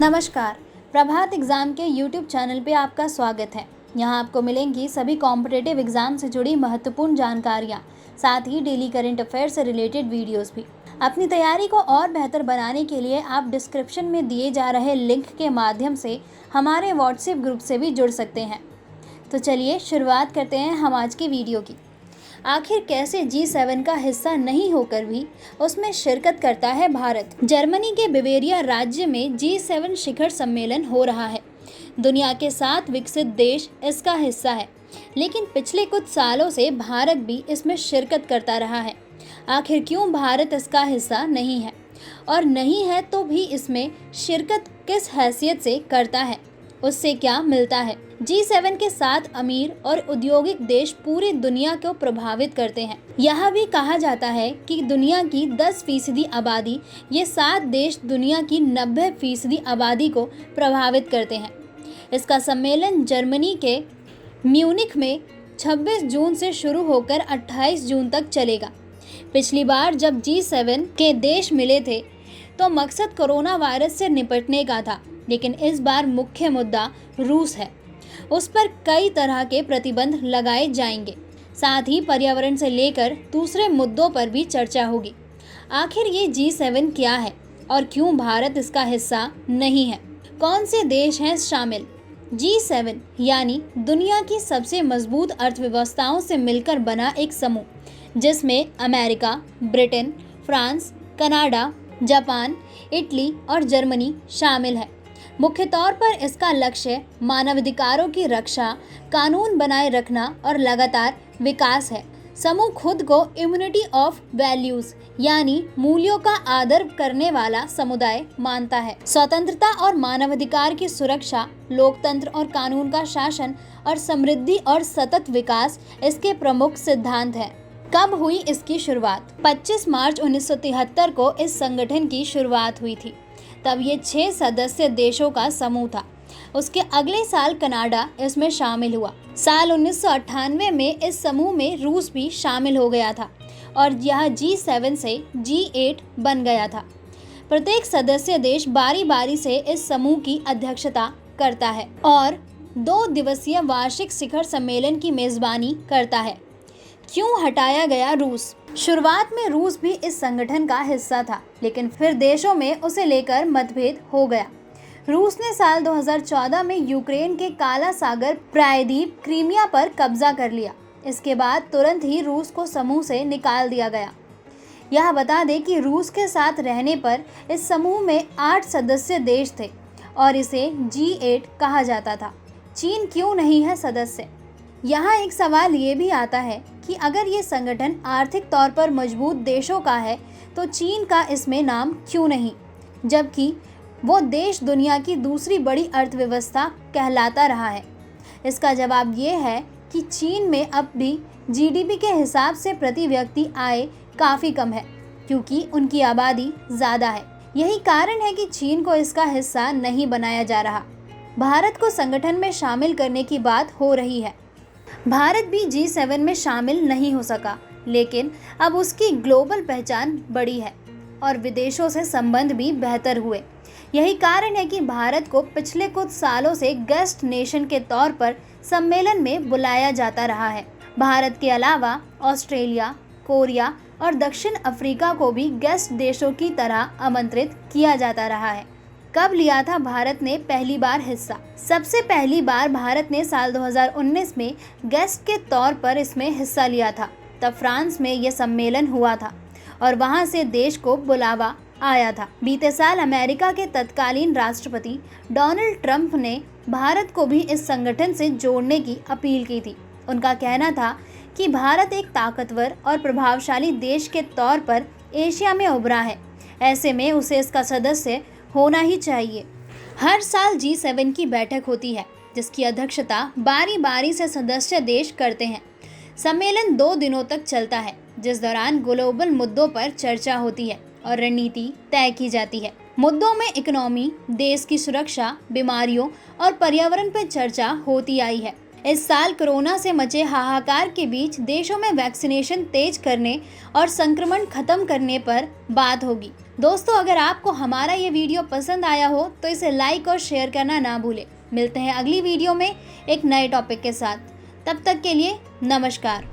नमस्कार। प्रभात एग्ज़ाम के YouTube channel पे आपका स्वागत है। यहाँ आपको मिलेंगी सभी कॉम्पिटिटिव एग्ज़ाम से जुड़ी महत्वपूर्ण जानकारियाँ, साथ ही डेली करंट अफेयर से रिलेटेड वीडियोस भी। अपनी तैयारी को और बेहतर बनाने के लिए आप डिस्क्रिप्शन में दिए जा रहे लिंक के माध्यम से हमारे व्हाट्सएप ग्रुप से भी जुड़ सकते हैं। तो चलिए शुरुआत करते हैं हम आज की वीडियो की। आखिर कैसे G7 का हिस्सा नहीं होकर भी उसमें शिरकत करता है भारत। जर्मनी के बवेरिया राज्य में G7 शिखर सम्मेलन हो रहा है। दुनिया के 7 विकसित देश इसका हिस्सा है, लेकिन पिछले कुछ सालों से भारत भी इसमें शिरकत करता रहा है। आखिर क्यों भारत इसका हिस्सा नहीं है, और नहीं है तो भी इसमें शिरकत किस हैसियत से करता है, उससे क्या मिलता है। G7 के 7 अमीर और औद्योगिक देश पूरी दुनिया को प्रभावित करते हैं। यह भी कहा जाता है कि दुनिया की 10% आबादी, ये 7 देश दुनिया की 90% आबादी को प्रभावित करते हैं। इसका सम्मेलन जर्मनी के म्यूनिख में 26 जून से शुरू होकर 28 जून तक चलेगा। पिछली बार जब G7 के देश मिले थे तो मकसद कोरोना वायरस से निपटने का था, लेकिन इस बार मुख्य मुद्दा रूस है। उस पर कई तरह के प्रतिबंध लगाए जाएंगे। साथ ही पर्यावरण से लेकर दूसरे मुद्दों पर भी चर्चा होगी। आखिर ये G7 क्या है और क्यों भारत इसका हिस्सा नहीं है? कौन से देश हैं शामिल? G7 यानी दुनिया की सबसे मजबूत अर्थव्यवस्थाओं से मिलकर बना एक समूह, जिसमें America, Britain, France, Canada, Japan, Italy और जर्मनी शामिल है। मुख्य तौर पर इसका लक्ष्य मानवाधिकारों की रक्षा, कानून बनाए रखना और लगातार विकास है। समूह खुद को इम्यूनिटी ऑफ वैल्यूज यानी मूल्यों का आदर करने वाला समुदाय मानता है। स्वतंत्रता और मानवाधिकार की सुरक्षा, लोकतंत्र और कानून का शासन और समृद्धि और सतत विकास इसके प्रमुख सिद्धांत हैं। कब हुई इसकी शुरुआत? 25 मार्च 1973 को इस संगठन की शुरुआत हुई थी। तब ये 6 सदस्य देशों का समूह था। उसके अगले साल कनाडा इसमें शामिल हुआ। साल 1998 में इस समूह में रूस भी शामिल हो गया था और यह G7 से G8 बन गया था। प्रत्येक सदस्य देश बारी बारी से इस समूह की अध्यक्षता करता है और 2 दिवसीय वार्षिक शिखर सम्मेलन की मेजबानी करता है। क्यों हटाया गया रूस? शुरुआत में रूस भी इस संगठन का हिस्सा था, लेकिन फिर देशों में उसे लेकर मतभेद हो गया। रूस ने साल 2014 में यूक्रेन के काला सागर प्रायद्वीप क्रीमिया पर कब्जा कर लिया। इसके बाद तुरंत ही रूस को समूह से निकाल दिया गया। यह बता दें कि रूस के साथ रहने पर इस समूह में 8 सदस्य देश थे और इसे G8 कहा जाता था। चीन क्यों नहीं है सदस्य? यहाँ एक सवाल ये भी आता है कि अगर ये संगठन आर्थिक तौर पर मजबूत देशों का है तो चीन का इसमें नाम क्यों नहीं, जबकि वो देश दुनिया की दूसरी बड़ी अर्थव्यवस्था कहलाता रहा है। इसका जवाब ये है कि चीन में अब भी GDP के हिसाब से प्रति व्यक्ति आय काफ़ी कम है, क्योंकि उनकी आबादी ज़्यादा है। यही कारण है कि चीन को इसका हिस्सा नहीं बनाया जा रहा। भारत को संगठन में शामिल करने की बात हो रही है। भारत भी G7 में शामिल नहीं हो सका, लेकिन अब उसकी ग्लोबल पहचान बढ़ी है और विदेशों से संबंध भी बेहतर हुए। यही कारण है कि भारत को पिछले कुछ सालों से गेस्ट नेशन के तौर पर सम्मेलन में बुलाया जाता रहा है। भारत के अलावा ऑस्ट्रेलिया, कोरिया और दक्षिण अफ्रीका को भी गेस्ट देशों की तरह आमंत्रित किया जाता रहा है। कब लिया था भारत ने पहली बार हिस्सा? सबसे पहली बार भारत ने साल 2019 में गेस्ट के तौर पर इसमें हिस्सा लिया था। तब फ्रांस में यह सम्मेलन हुआ था और वहां से देश को बुलावा आया था। बीते साल अमेरिका के तत्कालीन राष्ट्रपति डोनाल्ड ट्रंप ने भारत को भी इस संगठन से जोड़ने की अपील की थी। उनका कहना था कि भारत एक ताकतवर और प्रभावशाली देश के तौर पर एशिया में उभरा है, ऐसे में उसे इसका सदस्य होना ही चाहिए। हर साल G7 की बैठक होती है, जिसकी अध्यक्षता बारी बारी से सदस्य देश करते हैं। सम्मेलन 2 दिनों तक चलता है, जिस दौरान ग्लोबल मुद्दों पर चर्चा होती है और रणनीति तय की जाती है। मुद्दों में इकोनॉमी, देश की सुरक्षा, बीमारियों और पर्यावरण पर चर्चा होती आई है। इस साल कोरोना से मचे हाहाकार के बीच देशों में वैक्सीनेशन तेज करने और संक्रमण खत्म करने पर बात होगी। दोस्तों, अगर आपको हमारा ये वीडियो पसंद आया हो तो इसे लाइक और शेयर करना ना भूलें। मिलते हैं अगली वीडियो में एक नए टॉपिक के साथ। तब तक के लिए नमस्कार।